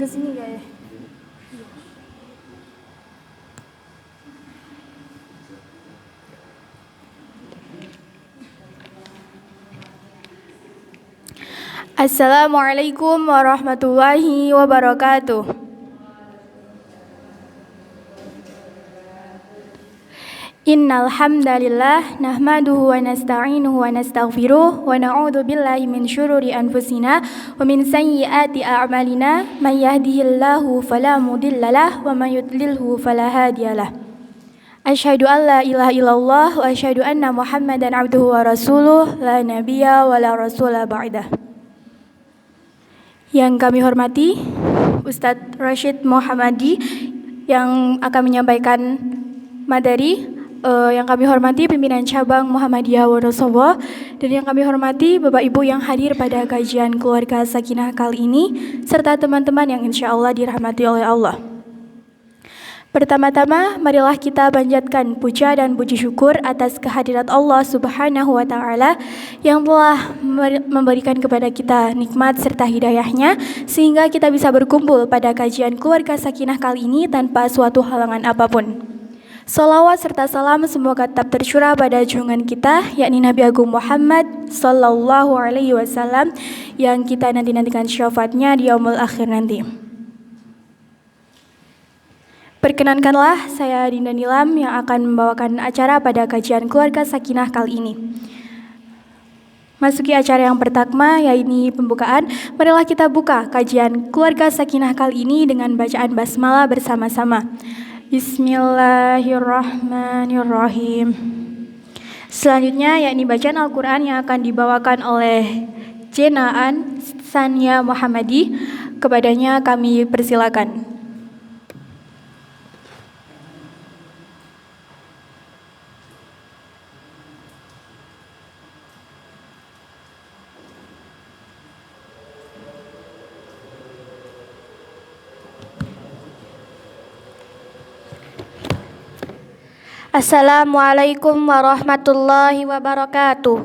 sini gak ya? Assalamualaikum warahmatullahi wabarakatuh. Innal hamdalillah nahmaduhu wa nasta'inuhu wa nastaghfiruh wa na'udzu billahi min syururi anfusina wa min sayyiati a'malina may yahdihillahu fala mudhillalah wa may yudlilhu fala hadiyalah. Asyhadu an la ilaha illallah wa asyhadu anna Muhammadan abduhu wa rasuluh la nabiyya wa la rasula ba'dah. Yang kami hormati Ustadz Rashid Muhammadi yang akan menyampaikan materi. Yang kami hormati pimpinan cabang Muhammadiyah Wonosobo, dan yang kami hormati Bapak Ibu yang hadir pada kajian keluarga Sakinah kali ini, serta teman-teman yang insya Allah dirahmati oleh Allah. Pertama-tama, marilah kita panjatkan puja dan puji syukur atas kehadirat Allah Subhanahu wa Ta'ala yang telah memberikan kepada kita nikmat serta hidayahnya, sehingga kita bisa berkumpul pada kajian keluarga Sakinah kali ini tanpa suatu halangan apapun. Salawat serta salam semoga tetap tercurah pada junjungan kita, yakni Nabi Agung Muhammad Sallallahu Alaihi Wasallam, yang kita nantikan syafaatnya di yaumul akhir nanti. Perkenankanlah saya Dinda Nilam yang akan membawakan acara pada kajian keluarga Sakinah kali ini. Masuki acara yang pertama, yaitu pembukaan. Marilah kita buka kajian keluarga Sakinah kali ini dengan bacaan basmalah bersama-sama. Bismillahirrahmanirrahim. Selanjutnya yakni bacaan Al-Quran yang akan dibawakan oleh Jenaan Sania Muhammadi. Kepadanya kami persilakan. Assalamualaikum warahmatullahi wabarakatuh.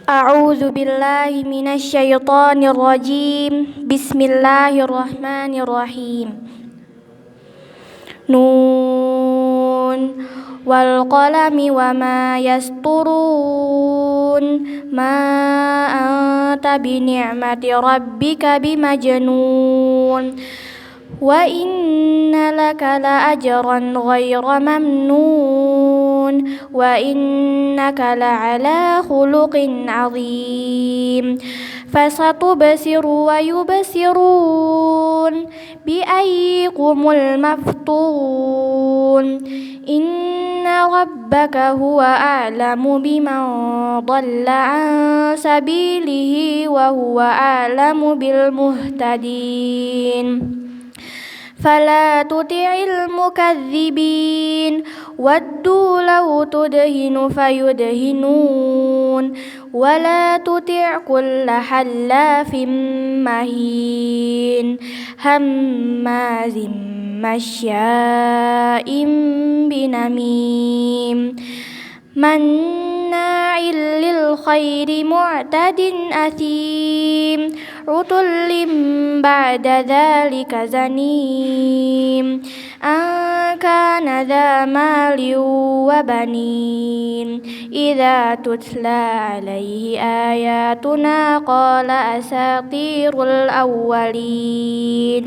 A'udzu billahi minasy syaithanir rajim. Bismillahirrahmanirrahim. Nun wal qalami wama yasturun. Ma anta bi ni'mati rabbika bimajnun. Wa inna laka la ajran ghayra mamnun wa innaka la ala khuluqin azim fasatubsiru wa yubsirun bi ayyikumul maftun inna rabbaka huwa a'lamu biman dhalla an sabilihi wa huwa a'lamu bil muhtadin. فلا تطع المكذبين ودوا لو تدهن فيدهنون ولا تطع كل حلاف مهين هماز مشاء بنميم مناع للخير معتد أثيم عتل بعد ذلك زنيم أن كان ذا مال وبنين إذا تتلى عليه آياتنا قال أساطير الأولين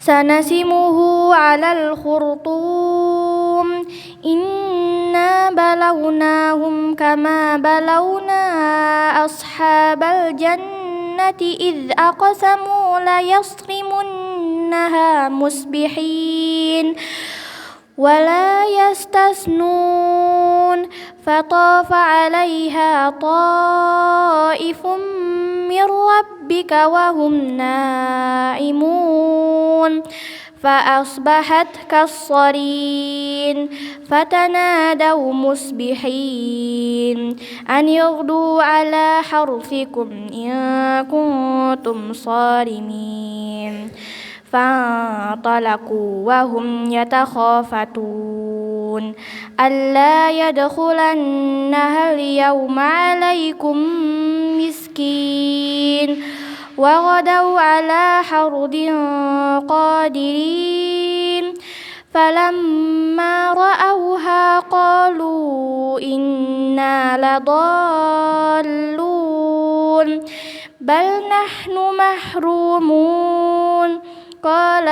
سنسمه على الخرطوم إنا بلوناهم كما بلونا أصحاب الجنة إذ أقسموا ليصرمنها مصبحين ولا يستثنون فطاف عليها طائف من ربك وهم نائمون فأصبحت كالصريم فتنادوا مصبحين أن يغدوا على حرثكم إن كنتم صارمين فانطلقوا وهم يتخافتون ألا يدخلنها اليوم عليكم مسكين مسكين وغدوا على حرد قادرين فلما رأوها قالوا إنا لضالون بل نحن محرومون قال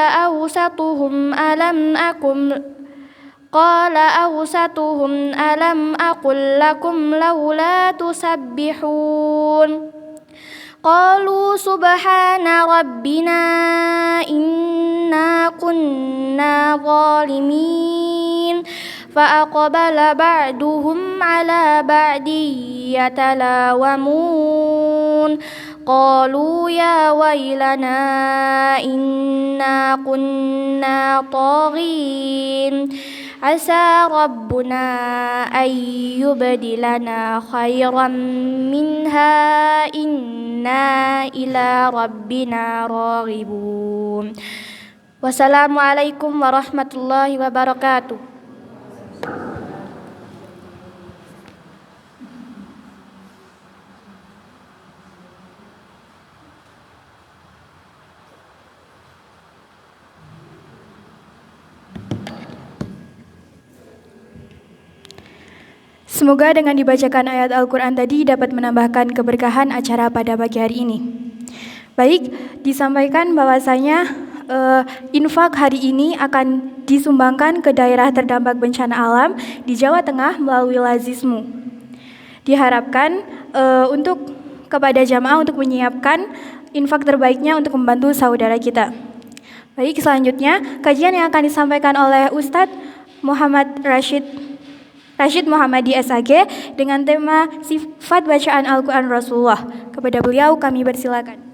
أوسطهم ألم أقل لكم لولا تسبحون قالوا سبحان ربنا إنا كنا ظالمين فأقبل بعضهم على بعض يتلاومون قالوا يا ويلنا إنا كنا طاغين عسى ربنا أن يبدلنا خيرا منها إنا إلى ربنا راغبون والسلام عليكم ورحمة الله وبركاته. Semoga dengan dibacakan ayat Al-Quran tadi dapat menambahkan keberkahan acara pada pagi hari ini. Baik, disampaikan bahwasanya infak hari ini akan disumbangkan ke daerah terdampak bencana alam di Jawa Tengah melalui Lazismu. Diharapkan untuk kepada jamaah untuk menyiapkan infak terbaiknya untuk membantu saudara kita. Baik, selanjutnya kajian yang akan disampaikan oleh Ustadz Muhammad Rashid Muhammadi SAG dengan tema sifat bacaan Al-Quran Rasulullah. Kepada beliau kami persilakan.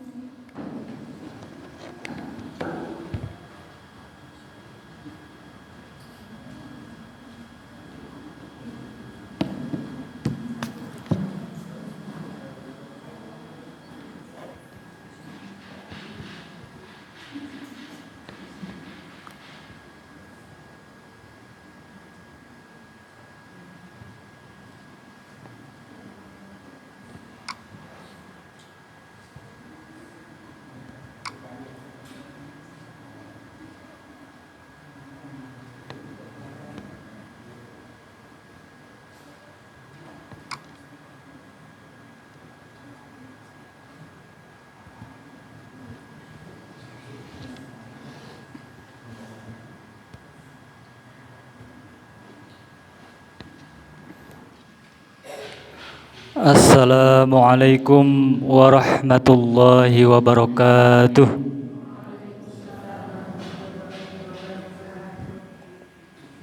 Assalamualaikum warahmatullahi wabarakatuh.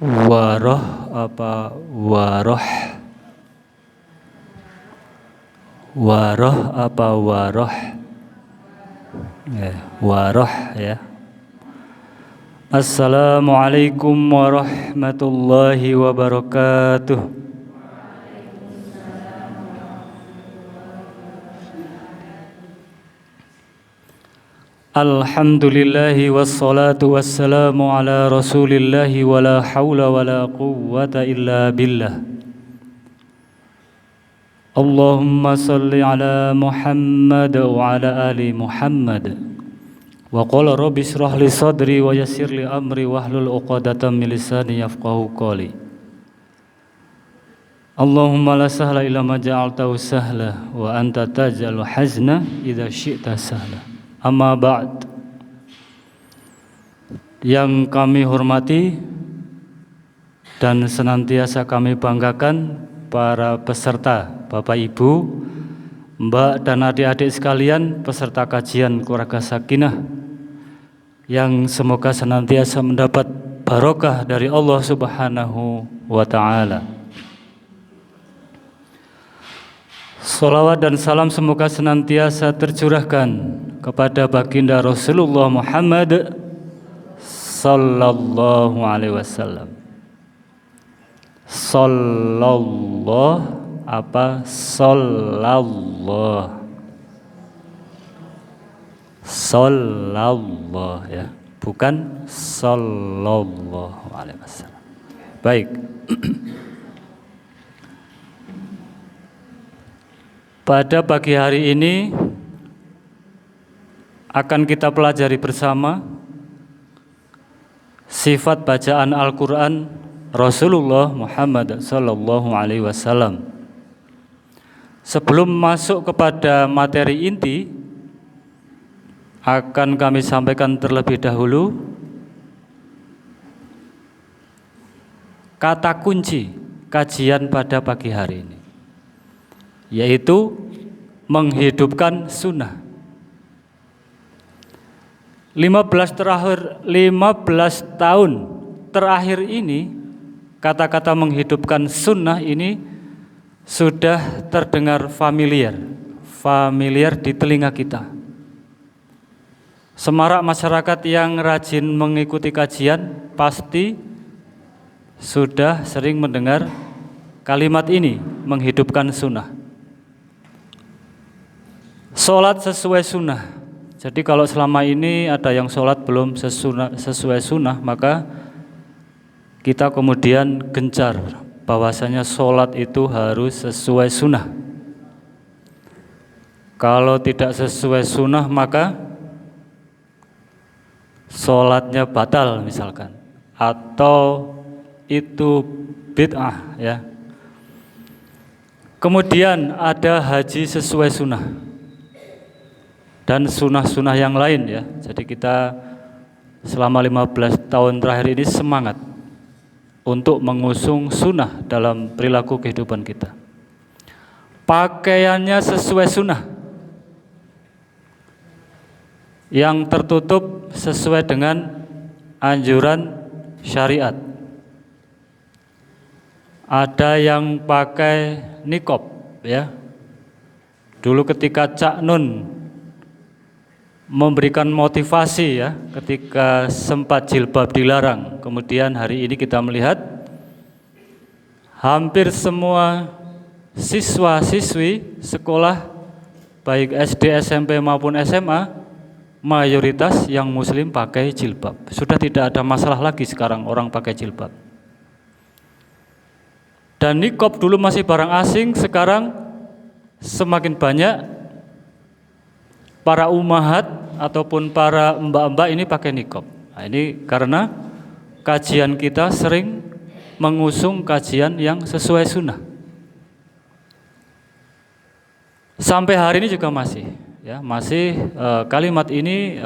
Waroh apa waroh? Waroh apa waroh? Waroh ya. Assalamualaikum warahmatullahi wabarakatuh. Alhamdulillahi wassalatu wassalamu ala rasulillahi wa la hawla wa la quwwata illa billah. Allahumma salli ala Muhammad wa ala ali Muhammad. Wa qala rabbi shrah li sadri wa yassir li amri wahlul 'uqdatam min lisani yafqahu qawli. Allahumma la sahla illa ma ja'altahu sahla wa anta taj'alul hazna idza syi'ta sahla. Amma ba'd. Yang kami hormati dan senantiasa kami banggakan para peserta, Bapak Ibu, Mbak dan adik-adik sekalian peserta kajian Keluarga Sakinah yang semoga senantiasa mendapat barokah dari Allah Subhanahu wa Ta'ala. Salawat dan salam semoga senantiasa tercurahkan kepada baginda Rasulullah Muhammad sallallahu alaihi wasallam. Sallallahu apa? Sallallahu. Sallallahu ya, bukan sallallahu alaihi wasallam. Baik. Pada pagi hari ini akan kita pelajari bersama sifat bacaan Al-Quran Rasulullah Muhammad sallallahu alaihi wasallam. Sebelum masuk kepada materi inti, akan kami sampaikan terlebih dahulu kata kunci kajian pada pagi hari ini, yaitu menghidupkan sunnah. 15 tahun terakhir ini, kata-kata menghidupkan sunnah ini sudah terdengar familiar di telinga kita. Semarak masyarakat yang rajin mengikuti kajian pasti sudah sering mendengar kalimat ini, menghidupkan sunnah. Sholat sesuai sunnah. Jadi kalau selama ini ada yang sholat belum sesuai sunnah, maka kita kemudian gencar bahwasanya sholat itu harus sesuai sunnah. Kalau tidak sesuai sunnah maka sholatnya batal misalkan, atau itu bid'ah ya. Kemudian ada haji sesuai sunnah dan sunnah-sunnah yang lain ya. Jadi kita selama 15 tahun terakhir ini semangat untuk mengusung sunnah dalam perilaku kehidupan kita. Pakaiannya sesuai sunnah, yang tertutup sesuai dengan anjuran syariat. Ada yang pakai niqab ya. Dulu ketika Cak Nun memberikan motivasi ya, ketika sempat jilbab dilarang, kemudian hari ini kita melihat hampir semua siswa-siswi sekolah baik SD, SMP maupun SMA mayoritas yang muslim pakai jilbab. Sudah tidak ada masalah lagi sekarang orang pakai jilbab. Dan niqab dulu masih barang asing, sekarang semakin banyak para ummahat ataupun para mbak-mbak ini pakai niqab. Nah, ini karena kajian kita sering mengusung kajian yang sesuai sunnah. Sampai hari ini juga masih kalimat ini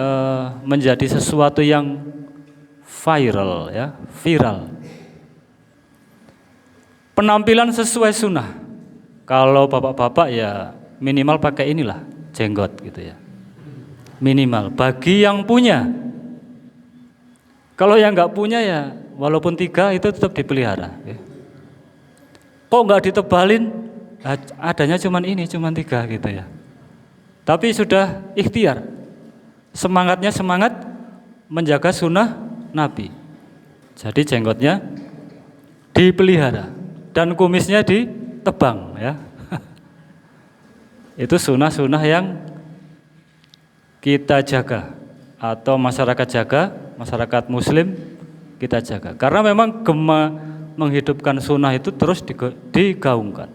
menjadi sesuatu yang viral ya, viral. Penampilan sesuai sunnah. Kalau bapak-bapak ya minimal pakai inilah, jenggot gitu ya. Minimal bagi yang punya. Kalau yang nggak punya ya walaupun 3 itu tetap dipelihara ya. Kok nggak ditebalin? Adanya cuman 3 gitu ya. Tapi sudah ikhtiar, semangatnya semangat menjaga sunnah Nabi. Jadi jenggotnya dipelihara dan kumisnya ditebang ya. Itu sunnah-sunnah yang kita jaga, atau masyarakat jaga, masyarakat muslim kita jaga. Karena memang gema menghidupkan sunnah itu terus digaungkan.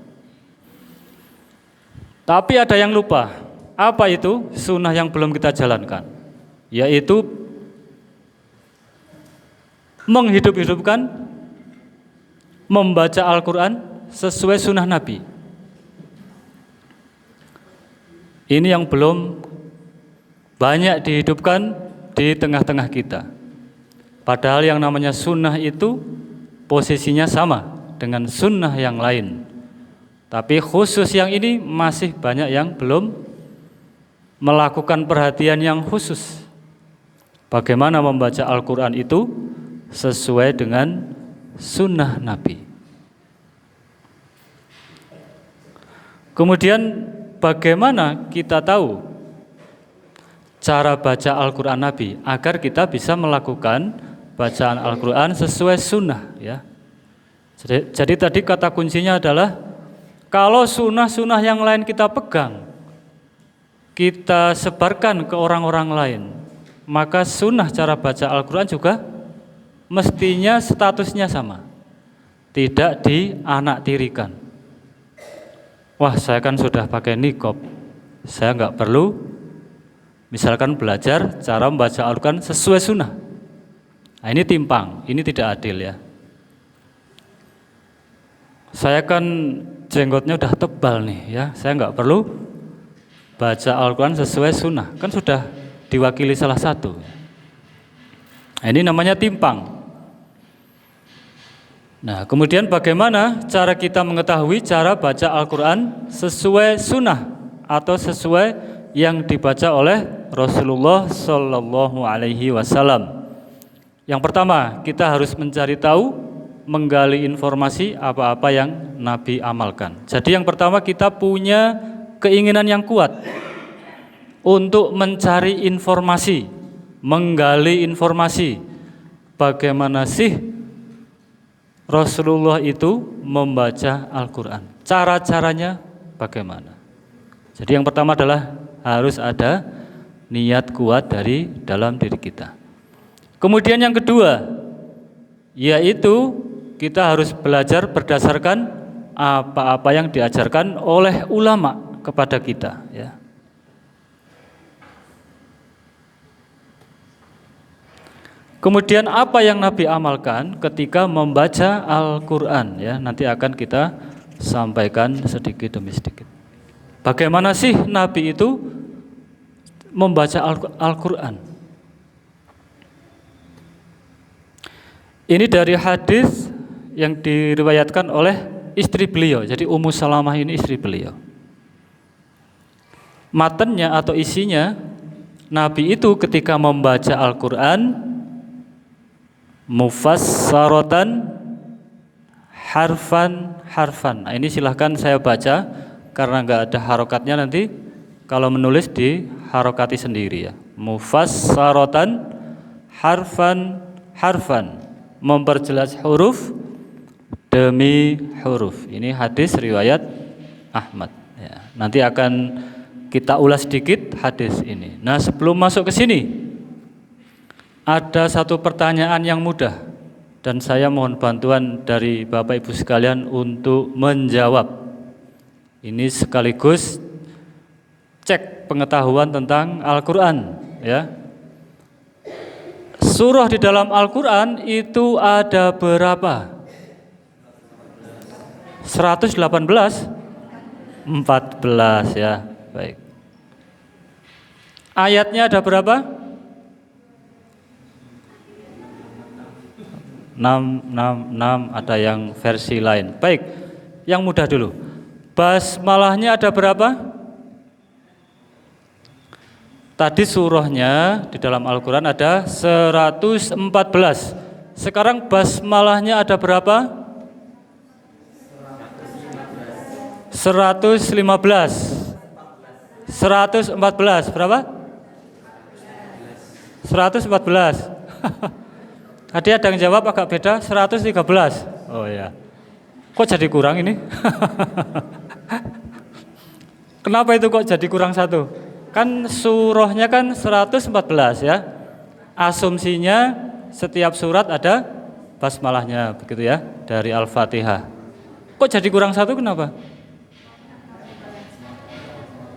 Tapi ada yang lupa. Apa itu sunnah yang belum kita jalankan? Yaitu menghidup-hidupkan, membaca Al-Quran sesuai sunnah Nabi. Ini yang belum banyak dihidupkan di tengah-tengah kita. Padahal yang namanya sunnah itu posisinya sama dengan sunnah yang lain. Tapi khusus yang ini masih banyak yang belum melakukan perhatian yang khusus. Bagaimana membaca Al-Quran itu sesuai dengan sunnah Nabi. Kemudian bagaimana kita tahu cara baca Al-Quran Nabi agar kita bisa melakukan bacaan Al-Quran sesuai sunnah ya. Jadi tadi kata kuncinya adalah kalau sunnah-sunnah yang lain kita pegang, kita sebarkan ke orang-orang lain, maka sunnah cara baca Al-Quran juga mestinya statusnya sama, tidak dianaktirikan. wah saya kan sudah pakai niqab, saya nggak perlu misalkan belajar cara membaca Al-Quran sesuai sunnah. Nah, ini timpang, ini tidak adil ya. Saya kan jenggotnya udah tebal nih ya, saya nggak perlu baca Al-Quran sesuai sunnah, kan sudah diwakili salah satu. Nah, ini namanya timpang. Nah, kemudian bagaimana cara kita mengetahui cara baca Al-Quran sesuai sunnah atau sesuai yang dibaca oleh Rasulullah Shallallahu Alaihi Wasallam? Yang pertama, kita harus mencari tahu, menggali informasi apa-apa yang Nabi amalkan. Jadi yang pertama kita punya keinginan yang kuat untuk mencari informasi, menggali informasi. Bagaimana sih Rasulullah itu membaca Al-Quran? Cara-caranya bagaimana? Jadi yang pertama adalah harus ada niat kuat dari dalam diri kita. Kemudian yang kedua, yaitu kita harus belajar berdasarkan apa-apa yang diajarkan oleh ulama kepada kita ya. Kemudian apa yang Nabi amalkan ketika membaca Al-Quran ya, nanti akan kita sampaikan sedikit demi sedikit. Bagaimana sih Nabi itu membaca Al-Quran? Ini dari hadis yang diriwayatkan oleh istri beliau. Jadi Ummu Salamah ini istri beliau. Matanya atau isinya, Nabi itu ketika membaca Al-Quran mufassaratan harfan. Nah, ini silahkan saya baca karena nggak ada harokatnya, nanti kalau menulis di harokati sendiri ya. Mufassaratan harfan, memperjelas huruf demi huruf. Ini hadis riwayat Ahmad ya. Nanti akan kita ulas sedikit hadis ini. Nah, sebelum masuk ke sini ada satu pertanyaan yang mudah dan saya mohon bantuan dari Bapak Ibu sekalian untuk menjawab. Ini sekaligus cek pengetahuan tentang Al-Quran ya. Surah di dalam Al-Quran itu ada berapa? 118? 14 ya, baik. Ayatnya ada berapa? 6, ada yang versi lain. Baik, yang mudah dulu. Basmalahnya ada berapa? Tadi surahnya di dalam Al-Quran ada 114. Sekarang basmalahnya ada berapa? 115. 114 berapa? 114. Tadi ada yang jawab agak beda, 113. Oh ya. Kok jadi kurang ini? Kenapa itu kok jadi kurang satu? Kan surahnya kan 114 ya. Asumsinya setiap surat ada basmalahnya, begitu ya, dari Al-Fatihah. Kok jadi kurang satu, kenapa?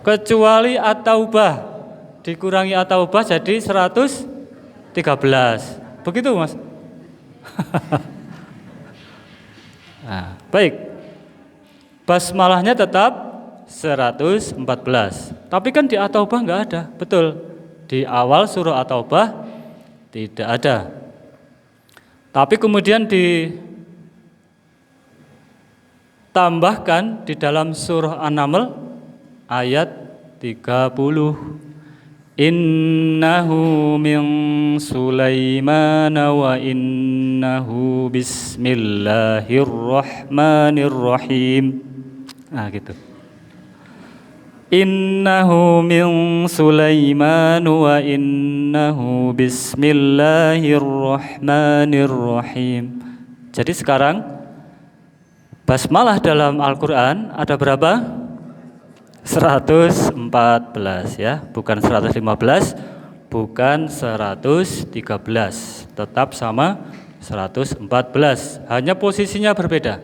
Kecuali At-Taubah. Dikurangi At-Taubah jadi 113. Begitu Mas? Nah, baik. Basmalahnya tetap 114. Tapi kan di At-Taubah enggak ada. Betul. Di awal surah At-Taubah tidak ada. Tapi kemudian ditambahkan di dalam surah An-Naml ayat 30. Innahu min Sulaiman wa innahu bismillahirrahmanirrahim. Nah gitu. Innahu min Sulaiman wa innahu bismillahirrahmanirrahim. Jadi sekarang basmalah dalam Al-Quran ada berapa? 114 ya, bukan 115, bukan 113, tetap sama 114, hanya posisinya berbeda.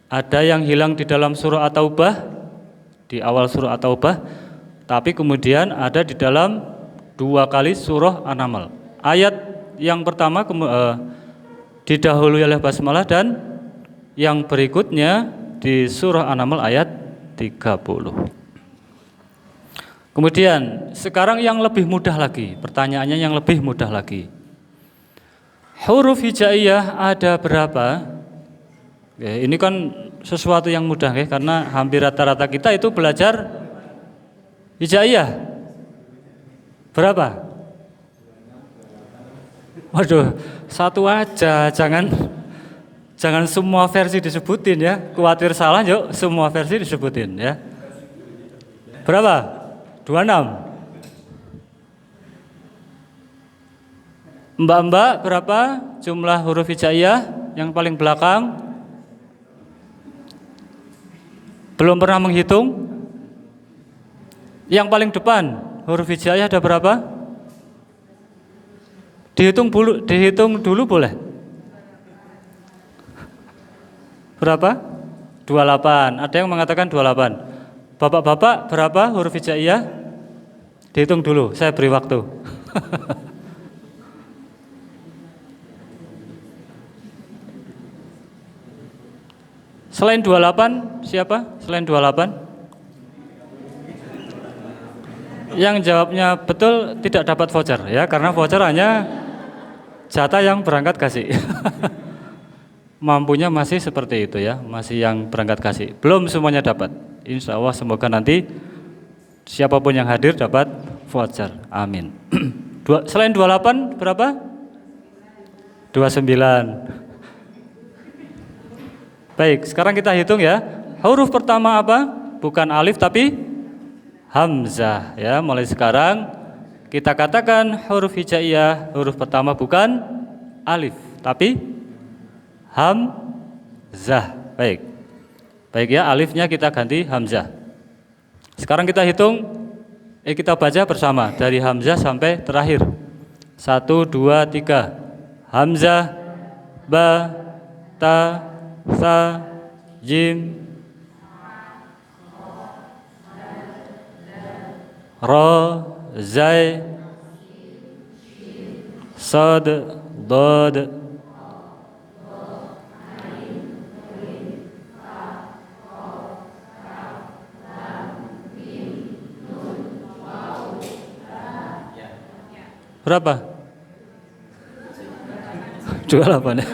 Ada yang hilang di dalam surah At-Taubah, di awal surah At-Taubah, tapi kemudian ada di dalam 2 kali surah An-Naml. Ayat yang pertama didahului oleh basmalah dan yang berikutnya di surah An-Naml ayat 30. Kemudian sekarang yang lebih mudah lagi, pertanyaannya yang lebih mudah lagi. Huruf hijaiyah ada berapa? Ini kan sesuatu yang mudah karena hampir rata-rata kita itu belajar hijaiyah. Berapa? Waduh, satu aja, jangan semua versi disebutin ya. Khawatir salah, yuk semua versi disebutin ya. Berapa? 26. Mbak-mbak berapa jumlah huruf hijaiyah yang paling belakang? Belum pernah menghitung? Yang paling depan huruf hijaiyah ada berapa? Dihitung dulu boleh? Berapa? 28. Ada yang mengatakan 28. Bapak-bapak berapa huruf hijaiyah? Dihitung dulu, saya beri waktu. Selain 28, siapa? Selain 28? Yang jawabnya betul tidak dapat voucher ya, karena voucher hanya jatah yang berangkat kasih. Mampunya masih seperti itu ya, masih yang berangkat kasih. Belum semuanya dapat. Insya Allah semoga nanti siapapun yang hadir dapat voucher. Amin. Selain 28 berapa? 29. Baik, sekarang kita hitung ya. Huruf pertama apa? Bukan alif tapi hamzah ya. Mulai sekarang kita katakan huruf hijaiyah, huruf pertama bukan alif tapi hamzah. Baik. Baik ya, alifnya kita ganti hamzah. Sekarang kita hitung, kita baca bersama dari hamzah sampai terakhir. 1, 2, 3. Hamzah, ba, ta, sa, jim, ra, zai, sad, dad, berapa? 28 ya.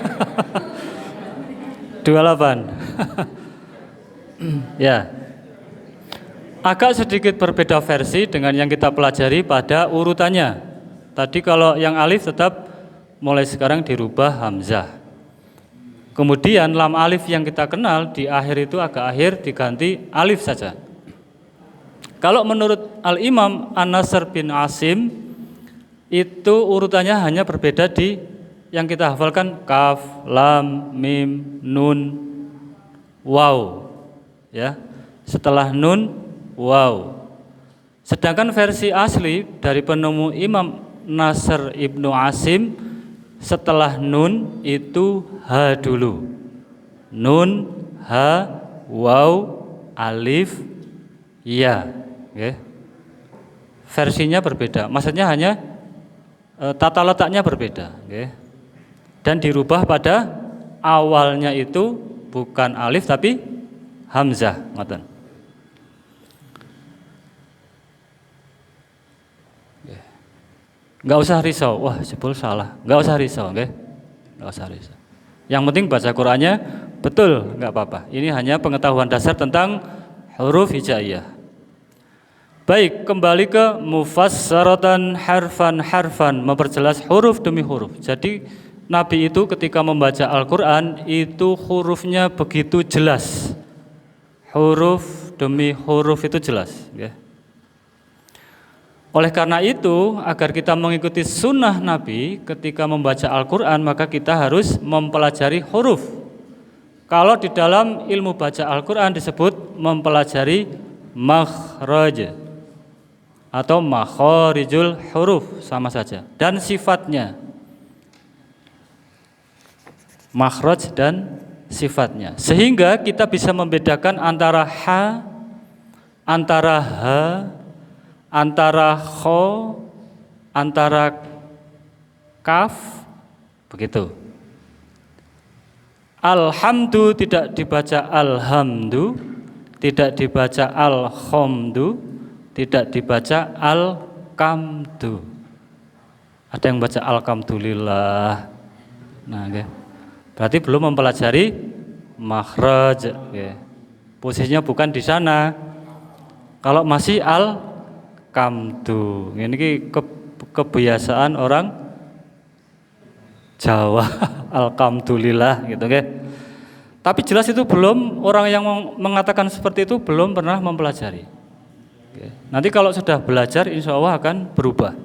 28. Ya. Agak sedikit berbeda versi dengan yang kita pelajari pada urutannya. Tadi kalau yang alif tetap mulai sekarang dirubah hamzah. Kemudian lam alif yang kita kenal di akhir itu agak akhir diganti alif saja. Kalau menurut Al-Imam An-Nasr bin Asim itu urutannya hanya berbeda di yang kita hafalkan kaf, lam, mim, nun, waw. Ya. Setelah nun, waw. Sedangkan versi asli dari penemu Imam Nasr Ibnu Asim setelah nun itu ha dulu. Nun, ha, waw, alif, ya. Okay. Versinya berbeda. Maksudnya hanya tata letaknya berbeda. Okay. Dan dirubah pada awalnya itu bukan alif tapi hamzah, ngoten. Nggak usah risau, wah jebul salah, nggak usah risau, nggih, nggak usah risau. Yang penting baca Qur'annya betul, nggak apa-apa. Ini hanya pengetahuan dasar tentang huruf hijaiyah. Baik, kembali ke mufassaratan harfan, memperjelas huruf demi huruf. Jadi Nabi itu ketika membaca Al-Quran itu hurufnya begitu jelas. Huruf demi huruf itu jelas ya. Oleh karena itu, agar kita mengikuti sunnah Nabi ketika membaca Al-Quran, maka kita harus mempelajari huruf. Kalau di dalam ilmu baca Al-Quran disebut mempelajari makhraj atau makharijul huruf, sama saja. Dan sifatnya, makhraj dan sifatnya, sehingga kita bisa membedakan antara ha, antara ha, antara kho, antara kaf, begitu. Alhamdu tidak dibaca alhamdu, tidak dibaca alhamdu, tidak dibaca alkamdu. Ada yang baca alhamdulillah. Nah, okay. Berarti belum mempelajari makhraj. Okay. Posisinya bukan di sana. Kalau masih alkamdu, ini kebiasaan orang Jawa, alhamdulillah gitu kan. Tapi jelas itu belum, orang yang mengatakan seperti itu belum pernah mempelajari. Oke. Nanti kalau sudah belajar insya Allah akan berubah.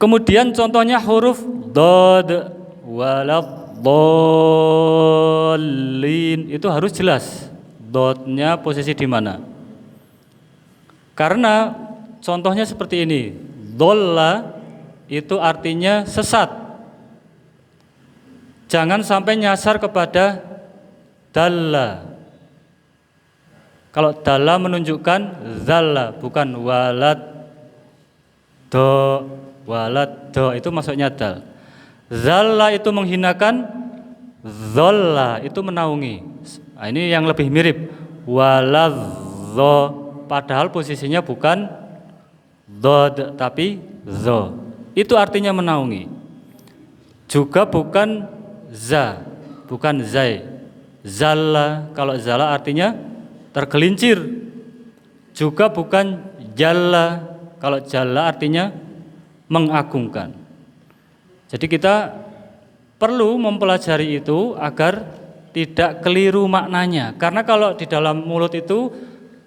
Kemudian contohnya huruf dod, waladhdallin, itu harus jelas dodnya posisi di mana. Karena contohnya seperti ini, dolla itu artinya sesat. Jangan sampai nyasar kepada dalla. Kalau dalla menunjukkan zalla, bukan walad do, itu maksudnya dal. Zalla itu menghinakan, zolla itu menaungi. Nah, ini yang lebih mirip. Waladzo, padahal posisinya bukan dod tapi zo. Itu artinya menaungi. Juga bukan za, bukan zai. Zalla, kalau zalla artinya tergelincir. Juga bukan jalla, kalau jalla artinya mengagungkan. Jadi kita perlu mempelajari itu agar tidak keliru maknanya. Karena kalau di dalam mulut itu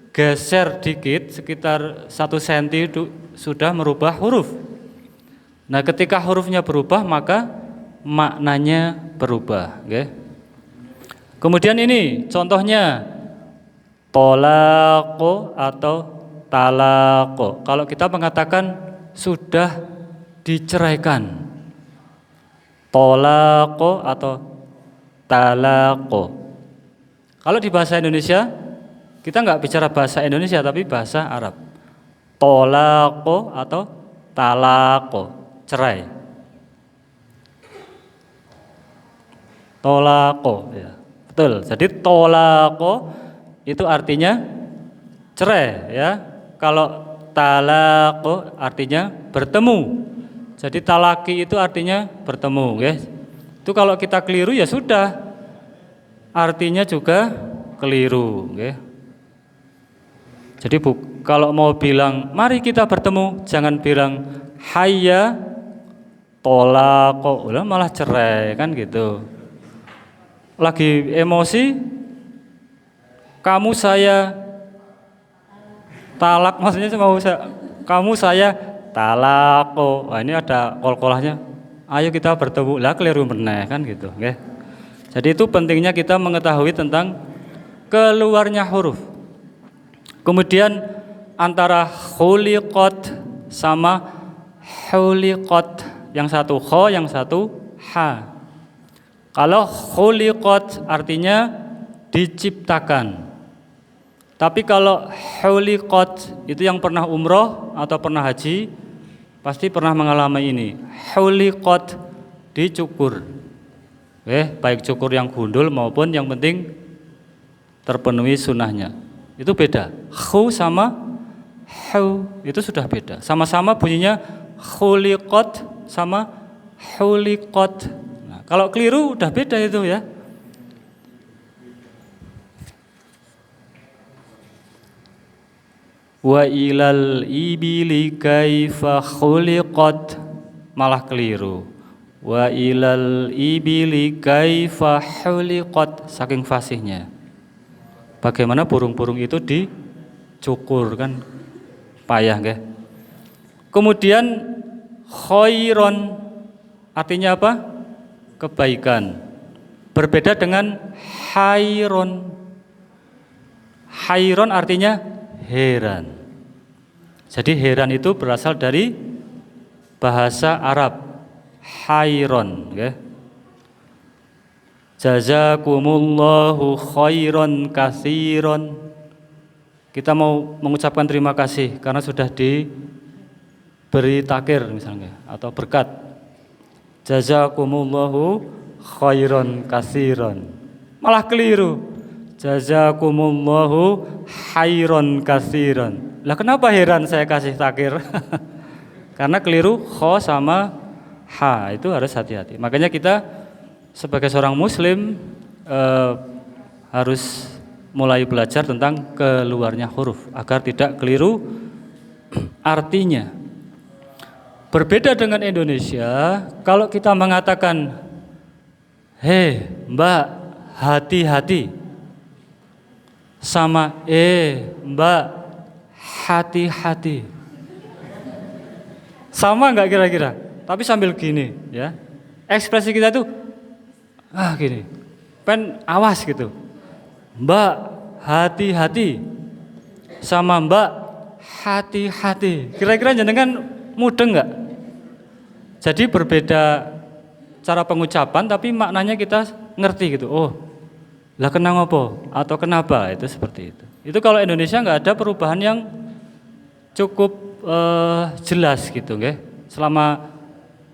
geser dikit, sekitar 1 cm itu sudah merubah huruf. Nah, ketika hurufnya berubah maka maknanya berubah, okay? Kemudian ini contohnya tolako atau talako. Kalau kita mengatakan sudah diceraikan, tolako atau talako. Kalau di bahasa Indonesia kita nggak bicara bahasa Indonesia tapi bahasa Arab. Tolako atau talako, cerai. Tolako, ya, betul. Jadi tolako itu artinya cerai, ya. Kalau talako artinya bertemu. Jadi talaki itu artinya bertemu, ya. Itu kalau kita keliru ya sudah, artinya juga keliru, ya. Jadi kalau mau bilang mari kita bertemu, jangan bilang hayya tolako, udah malah cerai kan gitu. Lagi emosi, kamu saya talak, maksudnya kamu saya talako. Wah, ini ada kol-kolahnya. Ayo kita bertemu, lah keliru meneh kan gitu, okay? Jadi itu pentingnya kita mengetahui tentang keluarnya huruf. Kemudian antara khuliqat sama huliqat, yang satu kho, yang satu ha. Kalau khuliqat artinya diciptakan. Tapi kalau huliqat itu yang pernah umroh atau pernah haji pasti pernah mengalami ini. Huliqat dicukur. Baik cukur yang gundul maupun yang penting terpenuhi sunnahnya. Itu beda. Khu sama hu itu sudah beda. Sama-sama bunyinya khuliqat sama huliqat. Kalau keliru udah beda itu ya. Wa ilal ibili kaifa khuliqat, malah keliru. Wa ilal ibili kaifa khuliqat, saking fasihnya. Bagaimana burung-burung itu dicukur kan payah nggih. Kemudian khairon artinya apa? Kebaikan. Berbeda dengan hairon. Hairon artinya heran. Jadi heran itu berasal dari bahasa Arab. Hairon, okay? Jazakumullahu khairon katsiron. Kita mau mengucapkan terima kasih karena sudah diberi takir misalnya atau berkat. Jazakumullahu khairan katsiran. Malah keliru. Jazakumullahu khairan katsiran. Lah kenapa heran saya kasih takir? Karena keliru kho sama ha, itu harus hati-hati. Makanya kita sebagai seorang muslim harus mulai belajar tentang keluarnya huruf agar tidak keliru artinya. Berbeda dengan Indonesia, kalau kita mengatakan hei mbak hati-hati sama mbak hati-hati, sama nggak kira-kira? Tapi sambil gini ya, ekspresi kita tuh gini, awas gitu. Mbak hati-hati sama mbak hati-hati. Kira-kira jenengan mudeng nggak? Jadi berbeda cara pengucapan tapi maknanya kita ngerti gitu. Oh, lah kenapa atau kenapa itu seperti itu. Itu kalau Indonesia nggak ada perubahan yang cukup jelas gitu, nggih. Selama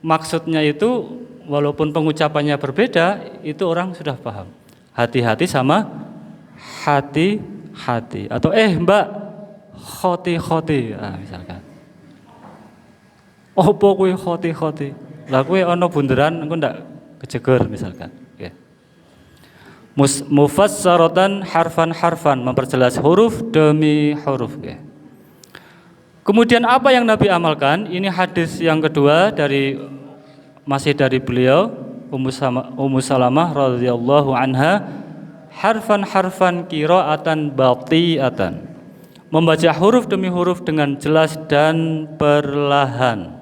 maksudnya itu walaupun pengucapannya berbeda, itu orang sudah paham. Hati-hati sama hati-hati atau mbak khoti-khoti misalkan. Opo kuwi khoti-khoti? Lah kuwi ana bunderan engko ndak kejeger misalkan. Nggih. Mufassaratan harfan-harfan, memperjelas huruf demi huruf. Nggih. Kemudian apa yang Nabi amalkan? Ini hadis yang kedua masih dari beliau Ummu Salamah radhiyallahu anha, harfan qiraatan bati'atan, membaca huruf demi huruf dengan jelas dan perlahan.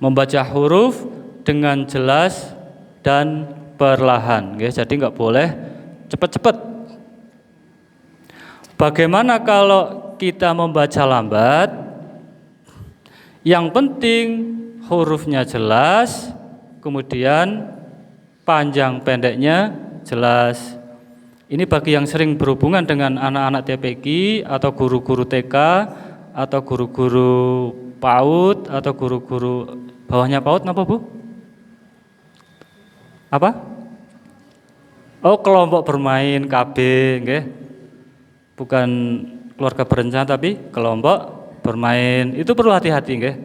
Membaca huruf dengan jelas dan perlahan, jadi nggak boleh cepat-cepat. Bagaimana kalau kita membaca lambat? Yang penting hurufnya jelas, kemudian panjang pendeknya jelas. Ini bagi yang sering berhubungan dengan anak-anak TPQ atau guru-guru TK atau guru-guru PAUD atau guru-guru bawahnya PAUD, apa Bu? Apa? Oh, kelompok bermain KB, nggih. Bukan keluarga berencana tapi kelompok bermain. Itu perlu hati-hati, nggih.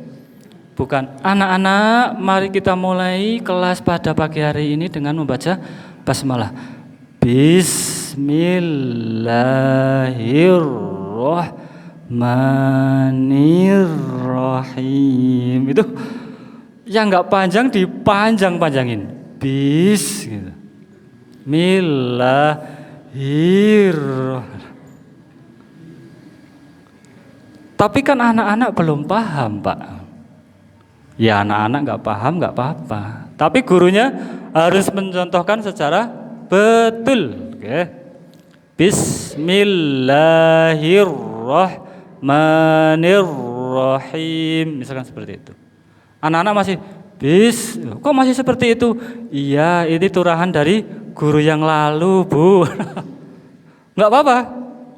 Bukan anak-anak, mari kita mulai kelas pada pagi hari ini dengan membaca basmalah. Bismillahirrahmanirrahim. Itu yang enggak panjang dipanjang-panjangin. Bis gitu. Millahirrahmanirrahim. Tapi kan anak-anak belum paham, Pak. Ya anak-anak enggak paham enggak apa-apa. Tapi gurunya harus mencontohkan secara betul, okay. Bismillahirrahmanirrahim, misalkan seperti itu. Anak-anak masih kok masih seperti itu? Iya, ini turahan dari guru yang lalu, Bu. Enggak apa-apa,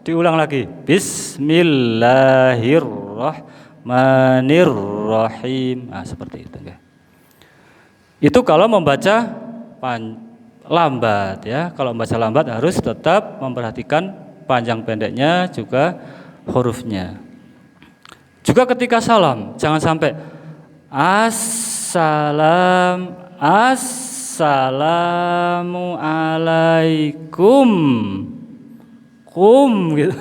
diulang lagi. Bismillahirrahmanirrahim. Seperti itu, okay. Itu kalau membaca lambat ya. Kalau membaca lambat harus tetap memperhatikan panjang pendeknya juga hurufnya. Juga ketika salam, jangan sampai assalamu alaikum gitu.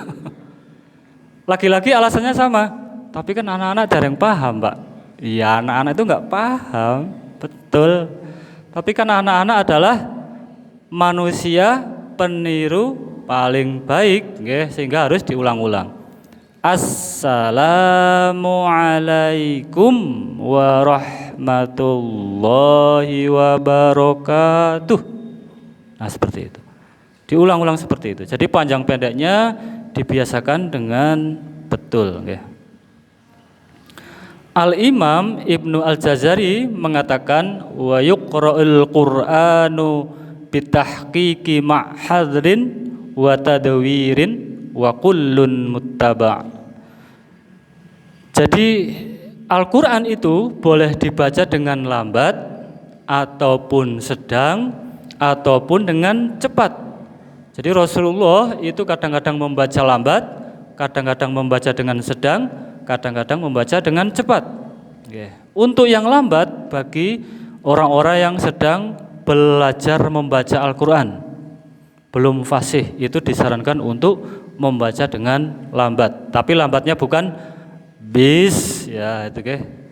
Lagi-lagi alasannya sama, tapi kan anak-anak jarang paham, Pak. Iya, anak-anak itu enggak paham, betul. Tapi kan anak-anak adalah manusia peniru paling baik, sehingga harus diulang-ulang. Assalamualaikum warahmatullahi wabarakatuh. Nah, seperti itu. Diulang-ulang seperti itu. Jadi panjang pendeknya dibiasakan dengan betul. Al-Imam Ibnu Al-Jazari mengatakan wa yuqra'ul Qur'anu bitahqiqi ma'hadrin wa tadwirin wa kullun muttaba'. Jadi Al-Qur'an itu boleh dibaca dengan lambat ataupun sedang ataupun dengan cepat. Jadi Rasulullah itu kadang-kadang membaca lambat, kadang-kadang membaca dengan sedang, kadang-kadang membaca dengan cepat. Untuk yang lambat bagi orang-orang yang sedang belajar membaca Al-Qur'an, belum fasih, itu disarankan untuk membaca dengan lambat. Tapi lambatnya bukan bis ya itu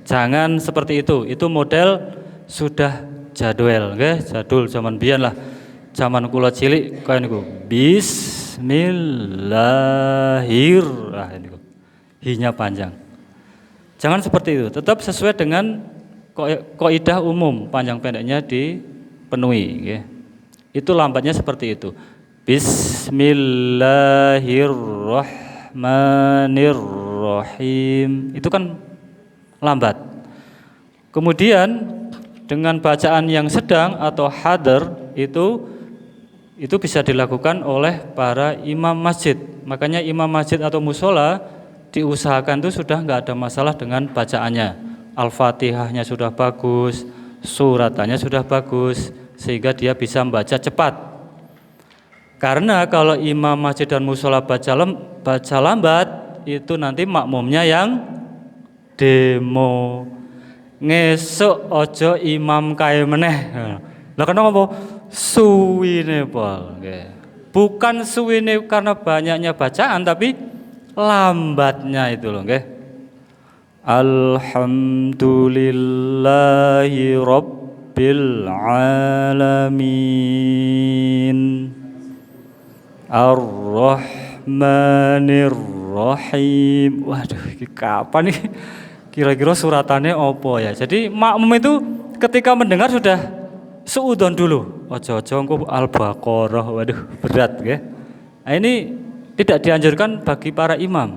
jangan seperti itu. Itu model sudah jadwal jadul zaman biyen lah. Zaman kula cilik kaya niku. Bismillahir. Niku. Hi-nya panjang. Jangan seperti itu. Tetap sesuai dengan kaidah umum, panjang pendeknya dipenuhi Itu lambatnya seperti itu. Bismillahirrahmanirrahim. Itu kan lambat. Kemudian dengan bacaan yang sedang atau hadar itu bisa dilakukan oleh para imam masjid. Makanya imam masjid atau musola diusahakan itu sudah nggak ada masalah dengan bacaannya. Al-Fatihahnya sudah bagus, suratannya sudah bagus, sehingga dia bisa membaca cepat. Karena kalau imam masjid dan musola baca lambat, itu nanti makmumnya yang demo. Ngesuk ojo imam kae meneh. Lah kenapa suwine pol? Bukan suwine karena banyaknya bacaan, tapi lambatnya itu loh nggih. Alhamdulillahi rabbil alamin. Ar-Rahmanir-Rahim. Waduh, ini kapan nih? Kira-kira suratannya opo ya. Jadi makmum itu ketika mendengar sudah suudon dulu. Ojo-ojo engko Al-Baqarah. Waduh, berat nggih. Nah, ini tidak dianjurkan bagi para imam.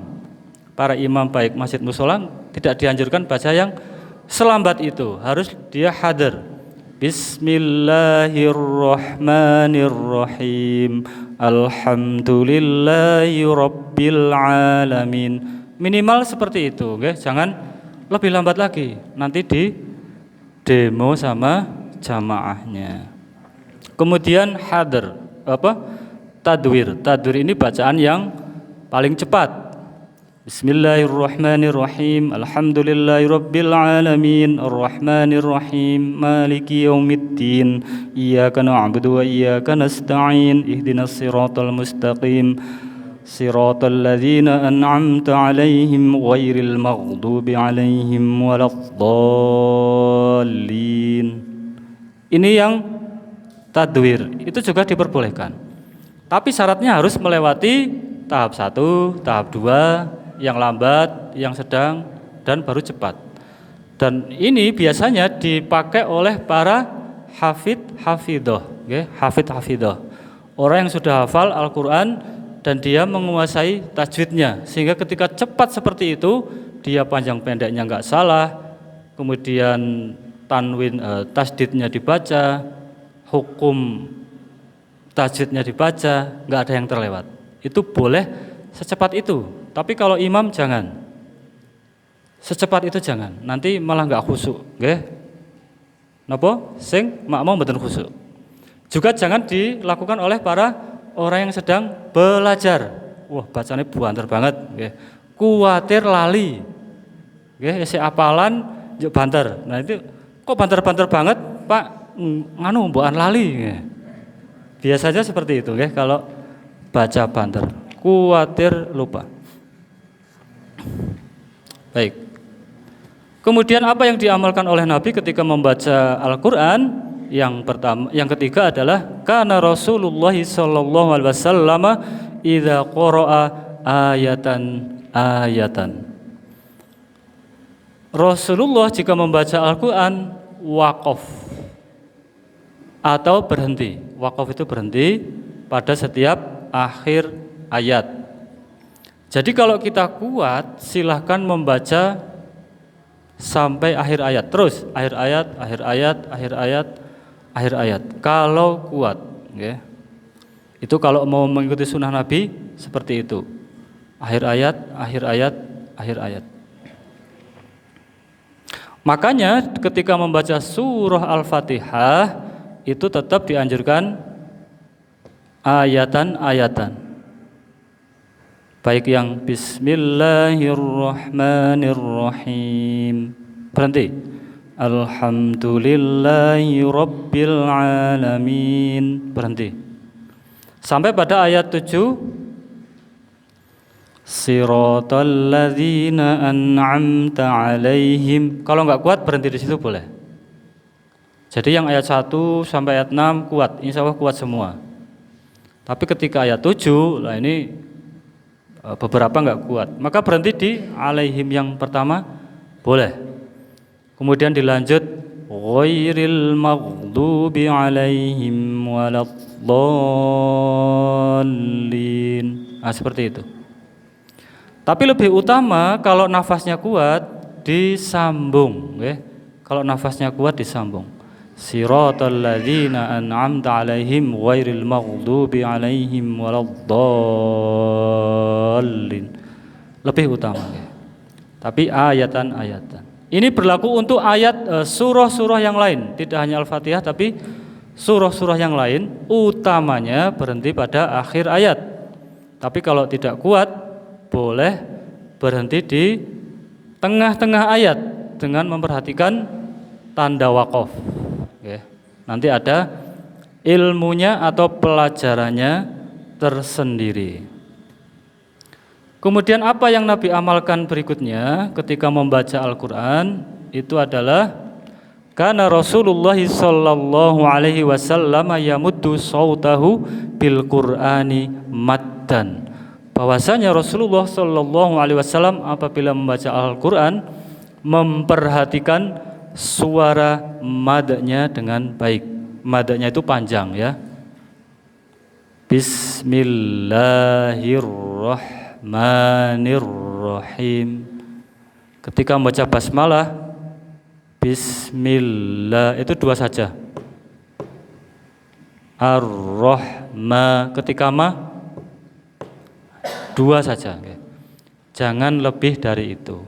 Para imam baik masjid musola tidak dianjurkan baca yang selambat itu. Harus dia hadir. Bismillahirrahmanirrahim. Alhamdulillahi rabbil alamin. Minimal seperti itu, nggih. Jangan lebih lambat lagi, nanti di demo sama jamaahnya. Kemudian hadir, tadwir. Tadwir ini bacaan yang paling cepat. Bismillahirrahmanirrahim. Alhamdulillahirabbil alamin. Arrahmanirrahim. Maliki yaumiddin. Iyyaka na'budu wa iyyaka nasta'in. Ihdinas siratal mustaqim. Siratal ladzina an'amta 'alaihim ghairil maghdubi 'alaihim waladdallin. Ini yang tadwir, itu juga diperbolehkan. Tapi syaratnya harus melewati tahap 1, tahap 2, yang lambat, yang sedang, dan baru cepat. Dan ini biasanya dipakai oleh para hafidh-hafidhah, hafidh-hafidhah. Orang yang sudah hafal Al-Qur'an dan dia menguasai tajwidnya, sehingga ketika cepat seperti itu dia panjang pendeknya nggak salah, kemudian tanwin tasdidnya dibaca, hukum tajwidnya dibaca, nggak ada yang terlewat. Itu boleh secepat itu. Tapi kalau imam jangan secepat itu, jangan, nanti malah nggak khusyuk, nggih. Napa? Sing makmum mboten khusyuk. Juga jangan dilakukan oleh para orang yang sedang belajar. Wah, bacanya buanter banget nggih. Kuwatir lali. Nggih, isi apalan yo banter. Nah, itu kok banter-banter banget, Pak? Nganu mbokan lali nggih. Biasanya seperti itu nggih kalau baca banter. Kuwatir lupa. Baik. Kemudian apa yang diamalkan oleh Nabi ketika membaca Al-Qur'an? Yang ketiga adalah kana Rasulullah sallallahu alaihi wasallam idza qara'a ayatan. Rasulullah jika membaca Al-Qur'an waqaf atau berhenti. Waqaf itu berhenti pada setiap akhir ayat. Jadi kalau kita kuat silahkan membaca sampai akhir ayat, terus akhir ayat. Kalau kuat, itu kalau mau mengikuti sunnah Nabi seperti itu. Akhir ayat, akhir ayat, akhir ayat. Makanya ketika membaca surah Al-Fatihah itu tetap dianjurkan ayatan-ayatan. Baik yang Bismillahirrahmanirrahim. Berhenti. Alhamdulillahi Rabbil Alamin. Berhenti. Sampai pada ayat 7. Siratal ladzina an'amta alaihim. Kalau nggak kuat berhenti di situ boleh. Jadi yang ayat 1 sampai ayat 6 kuat, insya Allah kuat semua. Tapi ketika ayat 7, lah ini beberapa nggak kuat. Maka berhenti di alaihim yang pertama boleh. Kemudian dilanjut ghairil maghdubi alaihim waladdallin. Seperti itu. Tapi lebih utama kalau nafasnya kuat disambung, ya. Kalau nafasnya kuat disambung. Siratal ladzina an'amta 'alaihim ghairil maghdubi 'alaihim waladdallin. Lebih utama, ya. Tapi ayatan-ayatan. Ini berlaku untuk ayat surah-surah yang lain, tidak hanya Al-Fatihah tapi surah-surah yang lain utamanya berhenti pada akhir ayat. Tapi kalau tidak kuat boleh berhenti di tengah-tengah ayat dengan memperhatikan tanda waqaf. Oke. Nanti ada ilmunya atau pelajarannya tersendiri. Kemudian apa yang Nabi amalkan berikutnya ketika membaca Al-Quran itu adalah karena Rasulullah sallallahu alaihi wasallam yamuddu sautahu bil Qur'ani maddan. Bahwasanya Rasulullah sallallahu alaihi wasallam apabila membaca Al-Qur'an memperhatikan suara madnya dengan baik. Madnya itu panjang, ya. Bismillahirrahmanirrahim. Ketika membaca basmalah bismillah itu dua saja. Ar-Rahma ketika dua saja, jangan lebih dari itu.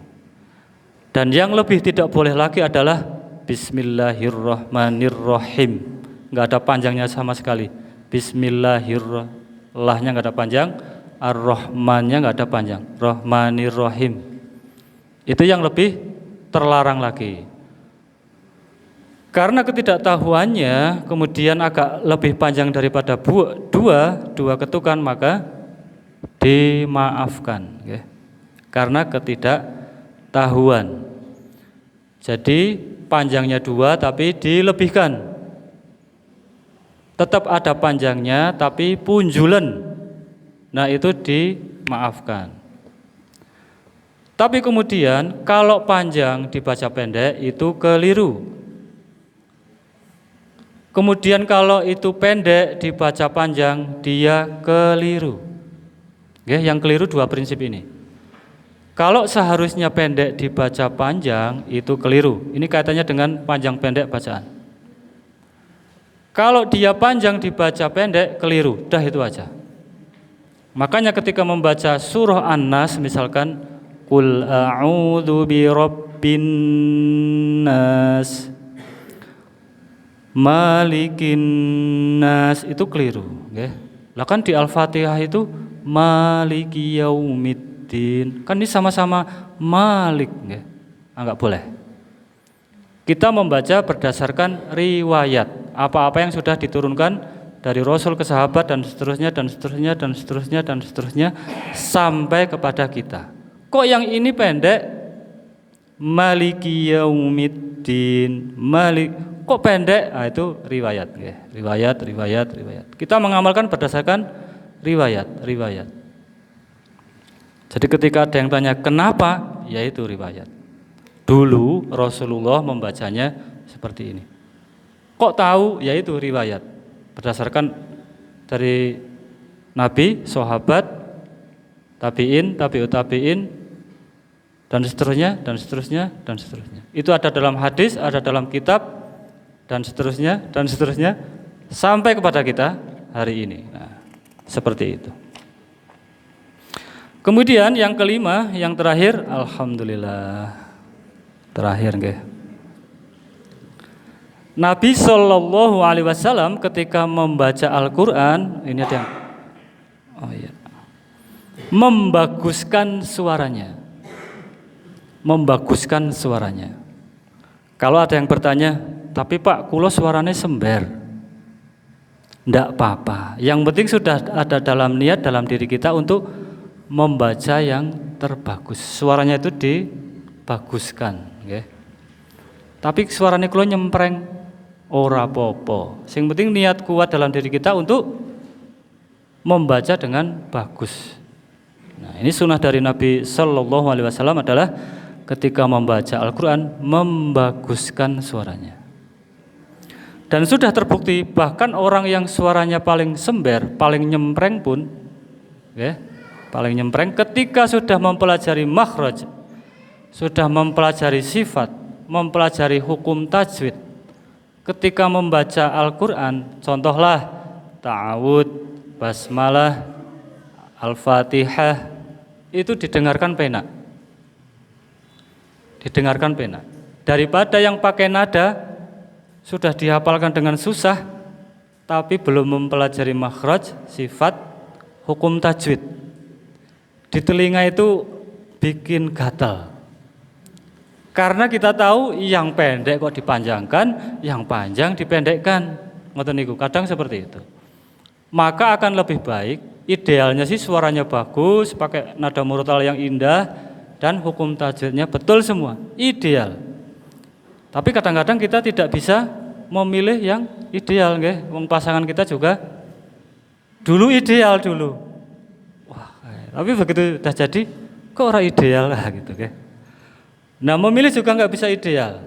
Dan yang lebih tidak boleh lagi adalah Bismillahirrahmanirrahim. Nggak ada panjangnya sama sekali. Bismillahirrahmanirrahimnya nggak ada panjang, Ar-Rahmannya nggak ada panjang, Rahmanirrahim. Itu yang lebih terlarang lagi. Karena ketidaktahuannya kemudian agak lebih panjang daripada dua ketukan, maka dimaafkan, ya. Karena ketidaktahuan. Jadi panjangnya dua tapi dilebihkan. Tetap ada panjangnya tapi punjulan. Nah itu dimaafkan. Tapi kemudian kalau panjang dibaca pendek itu keliru. Kemudian kalau itu pendek dibaca panjang dia keliru. Oke, yang keliru dua prinsip ini. Kalau seharusnya pendek dibaca panjang itu keliru. Ini kaitannya dengan panjang pendek bacaan. Kalau dia panjang dibaca pendek keliru. Dah itu aja. Makanya ketika membaca surah An-Nas misalkan Qul a'udzu birabbin nas Malikin nas itu keliru, nggih. Lah kan di Al-Fatihah itu Maliki yaumiddin. Kan ini sama-sama Malik, nggih. Enggak boleh. Kita membaca berdasarkan riwayat, apa-apa yang sudah diturunkan dari Rasul ke sahabat dan seterusnya dan seterusnya dan seterusnya dan seterusnya sampai kepada kita. Kok yang ini pendek? Maliki yaumiddin. Kok pendek? Itu riwayat, nggih. Riwayat. Kita mengamalkan berdasarkan riwayat. Jadi ketika ada yang tanya kenapa, yaitu riwayat. Dulu Rasulullah membacanya seperti ini. Kok tahu? Yaitu riwayat. Berdasarkan dari Nabi, sahabat, tabi'in, tabi'ut tabi'in, dan seterusnya. Itu ada dalam hadis, ada dalam kitab, dan seterusnya, sampai kepada kita hari ini. Nah, seperti itu. Kemudian yang kelima, yang terakhir, alhamdulillah. Terakhir nggih. Nabi Shallallahu alaihi wasallam ketika membaca Al-Qur'an, ini ada yang membaguskan suaranya. Membaguskan suaranya. Kalau ada yang bertanya, tapi Pak, kula suaranya sember. Ndak apa-apa. Yang penting sudah ada dalam niat dalam diri kita untuk membaca yang terbagus. Suaranya itu dibaguskan, okay. Tapi suaranya kula nyempreng ora apa-apa. Sing penting niat kuat dalam diri kita untuk membaca dengan bagus. Nah, ini sunnah dari Nabi Sallallahu Alaihi Wasallam adalah ketika membaca Al-Quran membaguskan suaranya. Dan sudah terbukti bahkan orang yang suaranya paling sember, paling nyempreng pun, okay, paling nyempreng ketika sudah mempelajari makhraj, sudah mempelajari sifat, mempelajari hukum tajwid, ketika membaca Al-Quran, contohlah ta'awud, basmalah, Al-Fatihah, itu didengarkan penak. Didengarkan penak. Daripada yang pakai nada, sudah dihafalkan dengan susah, tapi belum mempelajari makhraj, sifat, hukum tajwid. Di telinga itu bikin gatal. Karena kita tahu yang pendek kok dipanjangkan, yang panjang dipendekkan. Ngoten niku, kadang seperti itu. Maka akan lebih baik, idealnya sih suaranya bagus, pakai nada murotal yang indah dan hukum tajwidnya betul semua. Ideal. Tapi kadang-kadang kita tidak bisa memilih yang ideal, nggih. Wong pasangan kita juga dulu ideal dulu. Wah, tapi begitu udah jadi kok ora ideal lah gitu, nggih. Nah, memilih juga nggak bisa ideal.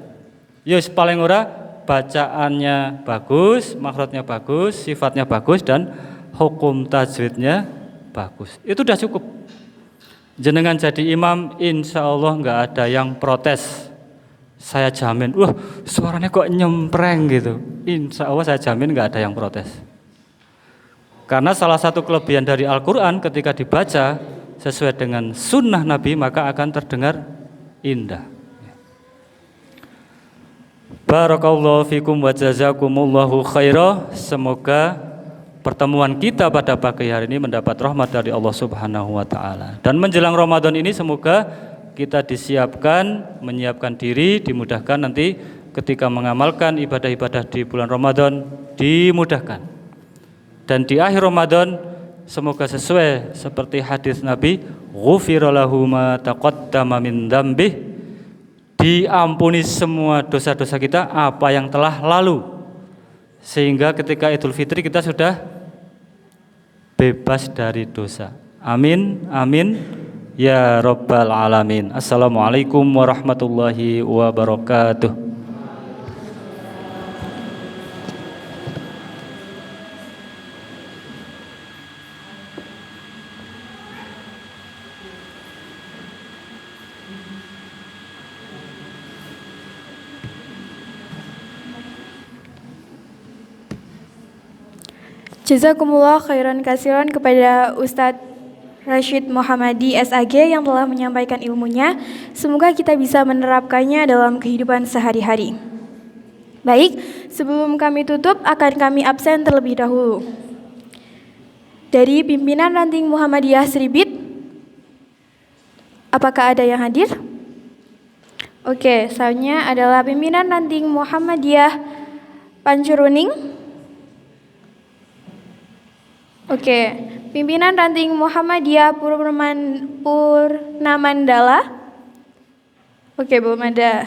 Yus paling ora bacaannya bagus, makhrajnya bagus, sifatnya bagus dan hukum tajwidnya bagus. Itu udah cukup. Jenengan jadi imam, insya Allah nggak ada yang protes. Saya jamin, suaranya kok nyempreng gitu. Insya Allah saya jamin nggak ada yang protes. Karena salah satu kelebihan dari Al-Quran ketika dibaca sesuai dengan sunnah Nabi maka akan terdengar indah. Barakallahu fikum wa jazakumullahu khairah. Semoga pertemuan kita pada pagi hari ini mendapat rahmat dari Allah Subhanahu wa taala. Dan menjelang Ramadan ini semoga kita disiapkan, menyiapkan diri, dimudahkan nanti ketika mengamalkan ibadah-ibadah di bulan Ramadan dimudahkan. Dan di akhir Ramadan semoga sesuai seperti hadis Nabi, ghufira lahu ma taqaddama min dzambih, diampuni semua dosa-dosa kita apa yang telah lalu. Sehingga ketika Idul Fitri kita sudah bebas dari dosa. Amin, amin, ya Rabbal Alamin. Assalamualaikum warahmatullahi wabarakatuh. Jazakumullah khairan kasiran kepada Ustadz Rashid Muhammadi SAG yang telah menyampaikan ilmunya. Semoga kita bisa menerapkannya dalam kehidupan sehari-hari. Baik, sebelum kami tutup akan kami absen terlebih dahulu. Dari pimpinan ranting Muhammadiyah Seribit, apakah ada yang hadir? Oke, selanjutnya adalah pimpinan ranting Muhammadiyah Pancuruning. Oke, pimpinan ranting Muhammadiyah Purnamandala. Oke, belum ada.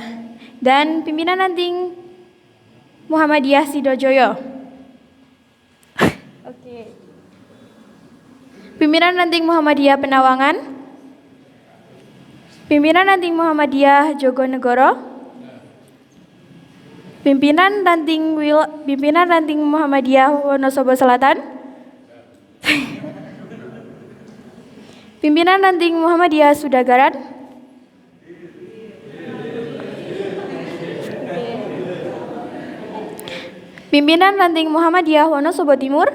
Dan pimpinan ranting Muhammadiyah Sidojoyo. Oke. Pimpinan ranting Muhammadiyah Penawangan. Pimpinan ranting Muhammadiyah Jogonegoro. Pimpinan ranting Muhammadiyah Wonosobo Selatan. Pimpinan ranting Muhammadiyah Sudagaran. Pimpinan ranting Muhammadiyah Wonosobo Timur.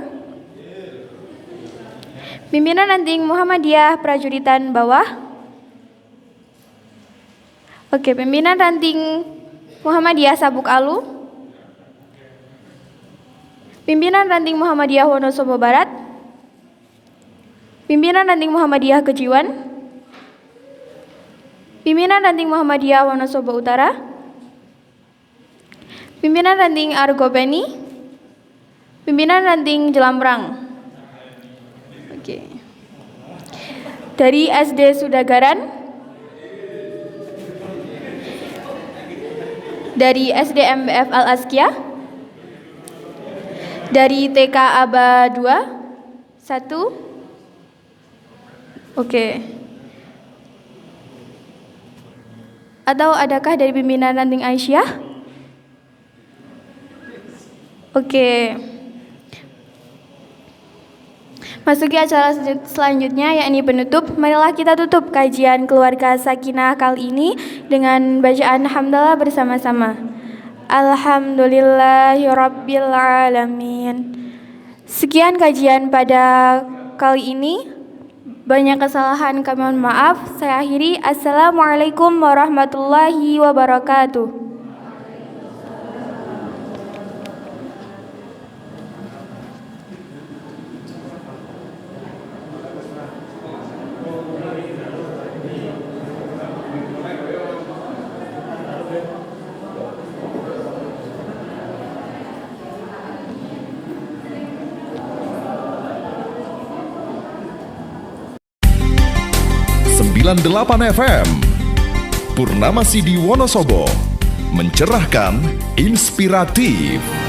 Pimpinan Ranting Muhammadiyah Prajuritan Bawah. Oke, Pimpinan Ranting Muhammadiyah Sabuk Alu. Pimpinan Ranting Muhammadiyah Wonosobo Barat. Pimpinan Ranting Muhammadiyah Kejiwan. Pimpinan Ranting Muhammadiyah Wonosobo Utara. Pimpinan Ranting Argopeni. Pimpinan Ranting Jelambrang. Oke. Dari SD Sudagaran. Dari SD MBF Al-Azkiyah. Dari TK Aba 2. 1. Oke. Atau adakah dari pimpinan Ranting Aisyah? Oke. Masuki acara selanjutnya, yakni penutup. Marilah kita tutup kajian keluarga Sakinah kali ini dengan bacaan hamdalah bersama-sama. Alhamdulillahirabbil alamin. Sekian kajian pada kali ini. Banyak kesalahan kami mohon maaf. Saya akhiri. Assalamualaikum warahmatullahi wabarakatuh. Sembilan 8 FM Purnama Sidi Wonosobo, mencerahkan, inspiratif.